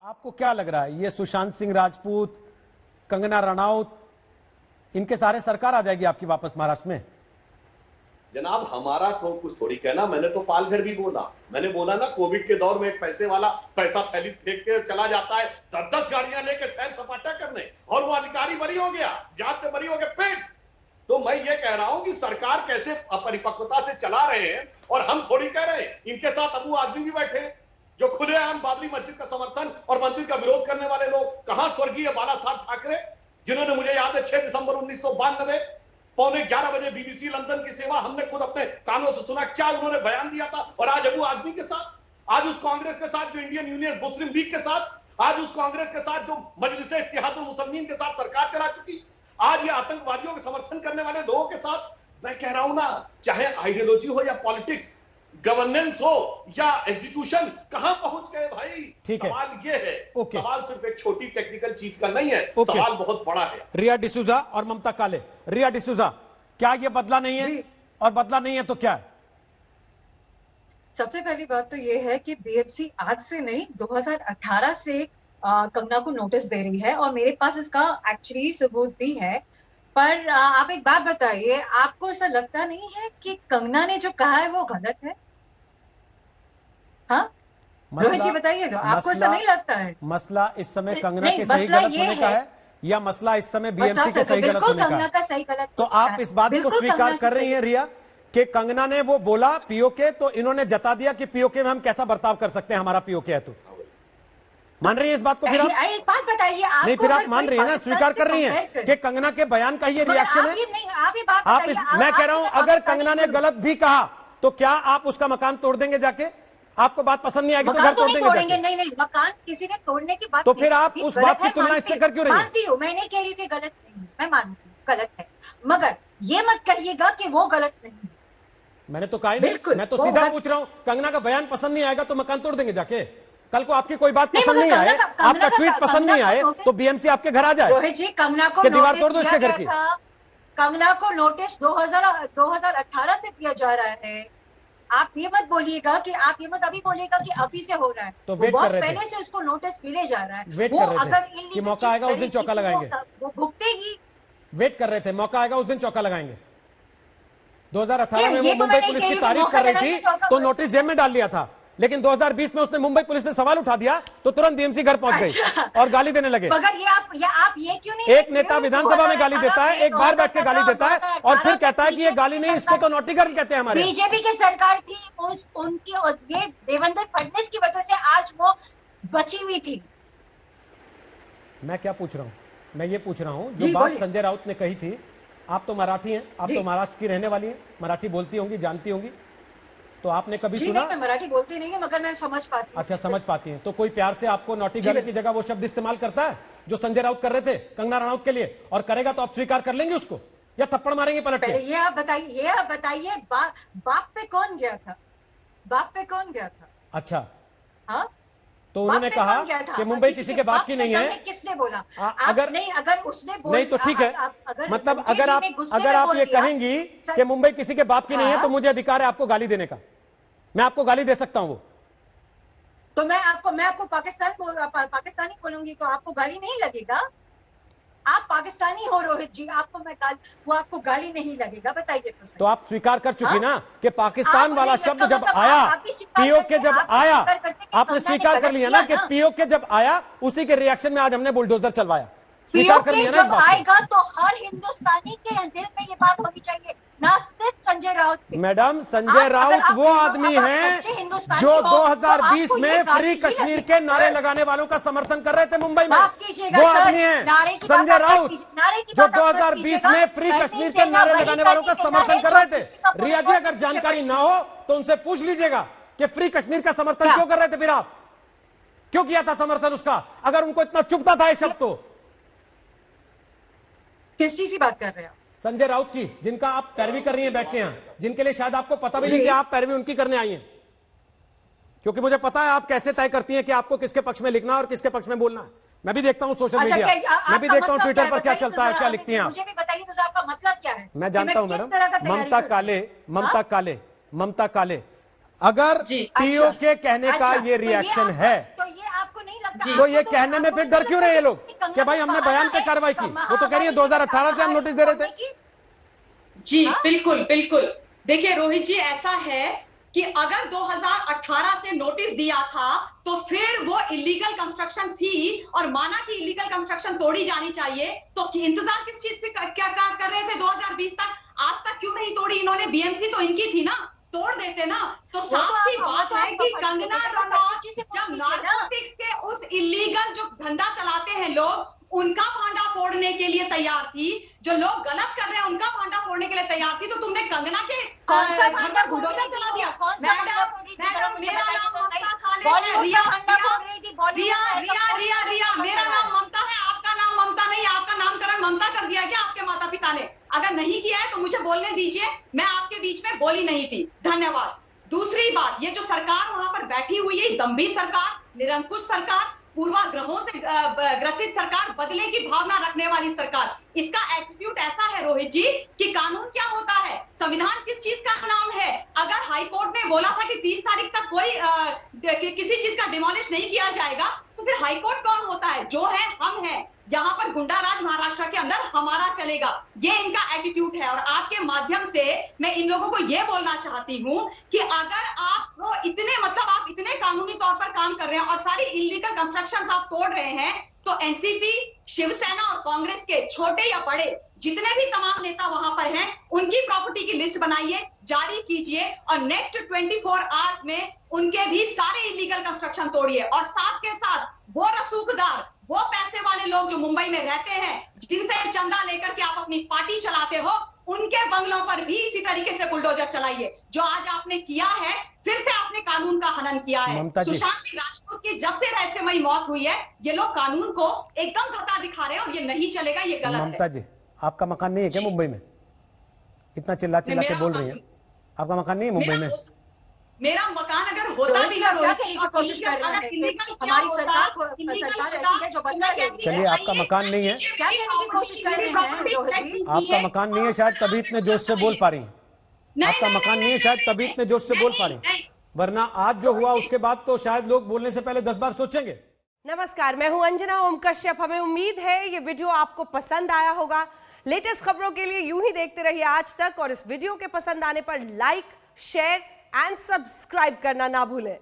आपको क्या लग रहा है, ये सुशांत सिंह राजपूत, कंगना रनौत, इनके सारे सरकार आ जाएगी आपकी वापस महाराष्ट्र में? जनाब हमारा तो कुछ थोड़ी कहना, मैंने तो पालघर भी बोला। मैंने बोला ना, कोविड के दौर में एक पैसे वाला पैसा थैली फेंक के चला जाता है 10-10 गाड़ियां लेके सैर सपाटा करने, और वो अधिकारी बरी हो गया, जांच से बरी हो गया पेट। तो मैं ये कह रहा हूं कि सरकार कैसे अपरिपक्वता से चला रहे हैं, और हम थोड़ी कह रहे हैं। इनके साथ अबू आदमी भी बैठे जो खुलेआम बाबरी मस्जिद का समर्थन और मंदिर का विरोध करने वाले लोग। कहां स्वर्गीय बाला साहब ठाकरे, जिन्होंने, मुझे याद है 6 दिसंबर 1992 पौने 11 बजे बीबीसी लंदन की सेवा, हमने खुद अपने कानों से सुना क्या उन्होंने बयान दिया था। और आज अबू आदमी के साथ, आज उस कांग्रेस के साथ जो इंडियन यूनियन मुस्लिम लीग के साथ, आज उस कांग्रेस के साथ जो मजलिस इत्तेहादुल मुसलमीन के साथ सरकार चला चुकी, आज ये आतंकवादियों के समर्थन करने वाले लोगों के साथ। मैं कह रहा हूं ना, चाहे आइडियोलॉजी हो या पॉलिटिक्स, गवर्नेंस हो या एग्जीक्यूशन, कहां पहुंच गए भाई? सवाल ये है, सवाल सिर्फ एक छोटी टेक्निकल चीज का नहीं है, सवाल बहुत बड़ा है। रिया डिसूजा और ममता काले। रिया डिसूजा, क्या ये बदला नहीं है? और बदला नहीं है तो क्या है? सबसे पहली बात तो ये है कि बीएमसी आज से नहीं 2018 से कंगना को नोटिस दे रही है, और मेरे पास इसका एक्चुअली सबूत भी है। पर आप एक बात बताइए, आपको ऐसा लगता नहीं है कि कंगना ने जो कहा है वो गलत है? हाँ रोहित जी बताइए, तो आपको ऐसा नहीं लगता है? मसला इस समय कंगना के सही गलत होने का है, या मसला इस समय बीएमसी के सही गलत होने का है? तो आप इस बात को स्वीकार कर रही हैं रिया कि कंगना ने वो बोला पीओके, तो इन्होंने जता दिया कि पीओके में हम कैसा बर्ताव कर सकते हैं, हमारा पीओके है। तो मान रही है इस बात को? फिर आप एक बात बताइए, नहीं, फिर आप मान रही है ना, स्वीकार कर रही हैं कि कंगना के बयान का ये रिएक्शन है? मैं कह रहा हूं, अगर कंगना ने गलत भी कहा तो क्या आप उसका मकान तोड़ देंगे जाके? आपको बात पसंद नहीं आएगी तो घर तोड़ देंगे? नहीं, मकान किसी ने तोड़ने की बात तो फिर आप उस बात की तुलना इससे कर क्यों रही हैं? मानती हूँ, मैं नहीं कह रही कि गलत नहीं, मैं मानती हूँ गलत है, मगर ये मत कहिएगा कि वो गलत नहीं। मैंने तो कहा ही नहीं, मैं तो सीधा पूछ रहा हूँ, कंगना का बयान पसंद नहीं आएगा तो मकान तोड़ देंगे जाके? कल को आपकी कोई बात पसंद नहीं आए, आपका ट्वीट पसंद नहीं आए, तो बीएमसी आपके घर आ जाए? रोहित जी, कंगना को दीवार तोड़ दो इसके घर की। कंगना को नोटिस 2018 से दिया जा रहा है। आप ये मत बोलिएगा कि आप ये मत अभी बोलिएगा कि अभी से हो रहा है, तो वेट कर रहे थे, पहले से उसको नोटिस मिले जा रहा है। वेट कर रहे थे कि मौका आएगा उस दिन चौका लगाएंगे, वो भुगतेगी। वेट कर रहे थे, मौका आएगा उस दिन चौका लगाएंगे। 2018 में वो मुंबई पुलिस की तारीफ कर रही थी तो नोटिस जेब में डाल लिया था, लेकिन 2020 में उसने मुंबई पुलिस पे सवाल उठा दिया तो तुरंत बीएमसी घर पहुंच गई और गाली देने लगे। मगर आप ये क्यों नहीं? एक नेता विधानसभा में गाली देता है, एक बार बैठ के गाली देता है, और फिर कहता है कि ये गाली नहीं, इसको तो नोटी गर्ल कहते हैं हमारे। बीजेपी की सरकार थी उनकी, और ये देवेंद्र फडणवीस की वजह से आज वो बची हुई थी। मैं क्या पूछ रहा हूँ, मैं ये पूछ रहा हूँ, जो बात संजय राउत ने कही थी, आप तो मराठी हैं, आप तो महाराष्ट्र की रहने वाली हैं, मराठी बोलती होंगी, जानती होंगी, तो आपने कभी सुना? मैं मराठी बोलती नहीं है, मगर मैं समझ पाती हूँ। अच्छा, समझ पाती हैं। तो कोई प्यार से आपको नोटी गर्ल की जगह वो शब्द इस्तेमाल करता है जो संजय राउत कर रहे थे कंगना रनौत के लिए, और करेगा तो आप स्वीकार कर लेंगे उसको, या थप्पड़ मारेंगे पलट के? ये आप बताइए, बाप पे कौन गया था? बाप पे कौन गया था? अच्छा, हाँ, तो उन्होंने कहा कि मुंबई किसी के बाप की नहीं है। किसने बोला? अगर उसने नहीं तो ठीक है, मतलब अगर आप ये कहेंगी कि मुंबई किसी के बाप की नहीं है तो मुझे अधिकार है आपको गाली देने का, मैं आपको गाली दे सकता हूं। वो तो मैं आपको पाकिस्तानी बोलूंगी तो आपको गाली नहीं लगेगा? आप पाकिस्तानी हो रोहित जी, वो आपको गाली नहीं लगेगा? बताइए तो आप स्वीकार कर चुकी ना कि पाकिस्तान वाला शब्द जब आया, पीओके जब आया, आपने स्वीकार कर लिया ना कि पीओके जब आया उसी के रिएक्शन में आज हमने बुलडोजर चलवाया। स्वीकार कर लिया ना इस बात को? आएगा तो हर हिंदुस्तानी के दिल में ये बात होनी चाहिए, ना सिर्फ संजय राउत। मैडम, संजय राउत वो आदमी हैं जो 2020 में फ्री कश्मीर के नारे लगाने वालों का समर्थन कर रहे थे मुंबई में। वो आदमी हैं संजय राउत जो 2020 में फ्री कश्मीर के नारे लगाने वालों का समर्थन कर रहे थे। रिया जी, अगर जानकारी ना हो तो उनसे पूछ लीजिएगा कि फ्री कश्मीर का समर्थन क्यों कर रहे थे, फिर आप क्यों किया था समर्थन उसका, अगर उनको इतना चुभता था ये शब्द तो? किस चीज की बात कर रहे हैं? संजय राउत की, जिनका आप पैरवी कर रही हैं बैठ के यहाँ, जिनके लिए शायद आपको पता भी नहीं कि आप पैरवी उनकी करने आई हैं, क्योंकि मुझे पता है आप कैसे तय करती हैं कि आपको किसके पक्ष में लिखना और किसके पक्ष में बोलना है। मैं भी देखता हूँ सोशल मीडिया, मैं भी देखता हूँ ट्विटर पर क्या चलता है, क्या लिखती हैं आप। मुझे भी बताइए तो आपका मतलब क्या है? मैं जानता हूँ मैडम। ममता काले, अगर पीओके कहने का ये रिएक्शन है तो ये आपको नहीं लगता तो ये कहने में फिर डर क्यों रहे ये लोग कि भाई हमने बयान पे कार्रवाई की? वो तो कह रही है 2018 से हम नोटिस दे रहे थे। जी बिल्कुल बिल्कुल। देखिए रोहित जी, ऐसा है कि अगर 2018 से नोटिस दिया था तो फिर वो इलीगल कंस्ट्रक्शन थी और माना कि इलीगल कंस्ट्रक्शन तोड़ी जानी चाहिए, तो इंतजार किस चीज से क्या कर रहे थे 2020 तक? आज तक क्यों नहीं तोड़ी इन्होंने? बीएमसी तो इनकी थी ना, तोड़ देते ना। तो साफ सी बात है कि कंगना रनौत जब नारकोटिक्स के उस इलीगल जो धंधा चलाते हैं लोग, उनका भांडा फोड़ने के लिए तैयार थी, जो लोग गलत कर रहे हैं उनका भांडा फोड़ने के लिए तैयार थी, तो तुमने कंगना के कौन सा घर पर बुलडोजर चला दिया। मैडम मेरा नाम ममता खालिद है। रिया मेरा नाम ममता है, आपका नाम ममता नहीं। आपका नामकरण ममता कर दिया क्या आपके माता पिता ने? अगर नहीं किया है तो मुझे बोलने दीजिए, मैं आपके बीच में बोली नहीं थी। धन्यवाद। दूसरी बात, ये जो सरकार वहां पर बैठी हुई है, दम्भी सरकार, निरंकुश सरकार, पूर्वाग्रहों से ग्रसित सरकार, बदले की भावना रखने वाली सरकार, इसका एटीट्यूड ऐसा है रोहित जी कि कानून क्या होता है, संविधान किस चीज का नाम है? अगर हाईकोर्ट ने बोला था कि 30 तारीख तक कोई किसी चीज का डिमोलिश नहीं किया जाएगा, तो फिर हाईकोर्ट कौन होता है? जो है हम हैं। यहाँ पर गुंडा राज महाराष्ट्र के अंदर हमारा चलेगा, ये इनका एटीट्यूड है। और आपके माध्यम से मैं इन लोगों को ये बोलना चाहती हूँ कि अगर आपको आप इतने कानूनी तौर पर काम कर रहे हैं और सारी इलीगल कंस्ट्रक्शंस आप तोड़ रहे हैं, तो एनसीपी, शिवसेना और कांग्रेस के छोटे या बड़े जितने भी तमाम नेता वहां पर हैं, उनकी प्रॉपर्टी की लिस्ट बनाइए, जारी कीजिए और नेक्स्ट 24 आवर्स में उनके भी सारे इलीगल कंस्ट्रक्शन तोड़िए। और साथ के साथ वो रसूखदार, वो पैसे वाले लोग जो मुंबई में रहते हैं, जिनसे चंदा लेकर के आप अपनी पार्टी चलाते हो, उनके बंगलों पर भी इसी तरीके से बुलडोजर चलाइए। जो आज आपने किया है, फिर से आपने कानून का हनन किया है। सुशांत सिंह राजपूत की जब से रहस्यमयी मौत हुई है, ये लोग कानून को एकदम धत्ता दिखा रहे हैं और ये नहीं चलेगा, ये गलत है। ममता जी, आपका मकान नहीं है क्या मुंबई में? इतना चिल्ला के बोल रही है, आपका मकान नहीं है मुंबई में? मेरा मकान अगर होता भी है, क्या कहने की कोशिश कर रहे हैं? हमारी सरकार ऐसी है जो बदला लेती है। चलिए, आपका मकान नहीं है, क्या कहने की कोशिश कर रहे हैं? आपका मकान नहीं है, शायद तभी इतने जोश से बोल पा रही हैं। आपका मकान नहीं है, शायद तभी इतने जोश से बोल पा रही हैं, वरना आज जो हुआ उसके बाद तो शायद लोग बोलने से पहले 10 बार सोचेंगे। नमस्कार, मैं हूं अंजना ओम कश्यप। हमें उम्मीद है ये वीडियो आपको पसंद आया होगा। लेटेस्ट खबरों के लिए यूं ही देखते रहिए आज तक, और इस वीडियो के पसंद आने पर लाइक, शेयर एंड सब्सक्राइब करना ना भूलें।